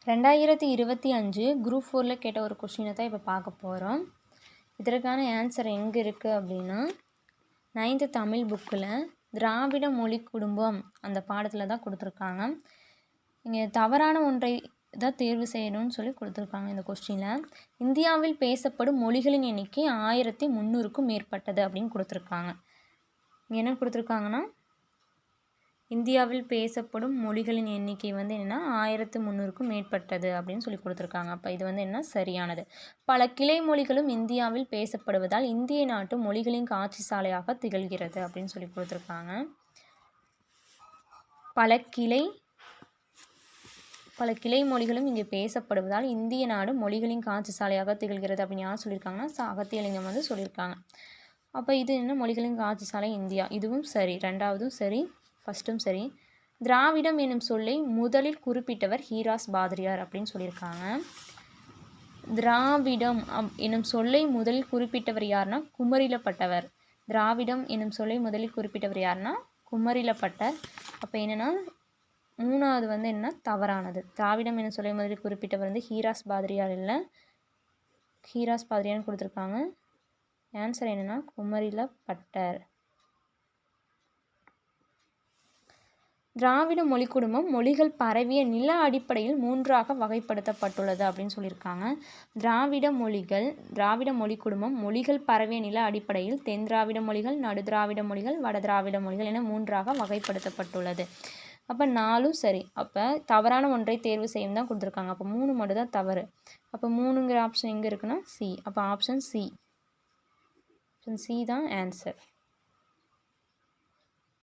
2025 group 4ல கேட்ட ஒரு கொஷினை தான் இப்போ பார்க்க போகிறோம். இதற்கான ஆன்சர் எங்கே இருக்குது அப்படின்னா 9th தமிழ் புக்கில் திராவிட மொழி குடும்பம் அந்த பாடத்தில் தான் கொடுத்துருக்காங்க. இங்கே தவறான ஒன்றை தான் தேர்வு செய்யணும்னு சொல்லி கொடுத்துருக்காங்க. இந்த கொஸ்டினில் இந்தியாவில் பேசப்படும் மொழிகளின் எண்ணிக்கை 1300க்கும் மேற்பட்டது அப்படின்னு கொடுத்துருக்காங்க. இங்கே என்ன கொடுத்துருக்காங்கன்னா இந்தியாவில் பேசப்படும் மொழிகளின் எண்ணிக்கை வந்து என்னென்னா 1300க்கும் மேற்பட்டது அப்படின்னு சொல்லி கொடுத்துருக்காங்க. அப்போ இது வந்து என்ன சரியானது. பல கிளை மொழிகளும் இந்தியாவில் பேசப்படுவதால் இந்திய நாட்டு மொழிகளின் காட்சி சாலையாக திகழ்கிறது அப்படின்னு சொல்லி கொடுத்துருக்காங்க. பல கிளை மொழிகளும் இங்கே பேசப்படுவதால் இந்திய நாடு மொழிகளின் காட்சி சாலையாக திகழ்கிறது அப்படின்னு யார் சொல்லியிருக்காங்கன்னா அகத்தியலிங்கம் வந்து சொல்லியிருக்காங்க. அப்போ இது என்ன மொழிகளின் காட்சி சாலை இந்தியா, இதுவும் சரி, ரெண்டாவதும் சரி, ஃபஸ்ட்டும் சரி. திராவிடம் எனும் சொல்லை முதலில் குறிப்பிட்டவர் ஹீராஸ் பாதிரியார் அப்படின்னு சொல்லியிருக்காங்க. திராவிடம் எனும் சொல்லை முதலில் குறிப்பிட்டவர் யாருன்னா குமரிலப்பட்டவர். திராவிடம் எனும் சொல்லை முதலில் குறிப்பிட்டவர் யாருன்னா குமரிலப்பட்டர். அப்போ என்னென்னா மூணாவது வந்து என்ன தவறானது. திராவிடம் எனும் சொல்லை முதலில் குறிப்பிட்டவர் வந்து ஹீராஸ் பாதிரியார் இல்லை, ஹீராஸ் பாதிரியார்னு கொடுத்துருக்காங்க. ஆன்சர் என்னென்னா குமரிலப்பட்டர். திராவிட மொழி குடும்பம் மொழிகள் பரவிய நில அடிப்படையில் 3ஆக வகைப்படுத்தப்பட்டுள்ளது அப்படின்னு சொல்லியிருக்காங்க. திராவிட மொழி குடும்பம் மொழிகள் பரவிய நில அடிப்படையில் தென் திராவிட மொழிகள், நடு திராவிட மொழிகள், வட திராவிட மொழிகள் என 3ஆக வகைப்படுத்தப்பட்டுள்ளது. அப்போ 4ம் சரி. அப்போ தவறான ஒன்றை தேர்வு செய்யும் தான் கொடுத்துருக்காங்க. அப்போ 3 மட்டும் தான் தவறு. அப்போ 3ங்கிற ஆப்ஷன் எங்கே இருக்குன்னா சி. அப்போ ஆப்ஷன் சி தான் ஆன்சர்.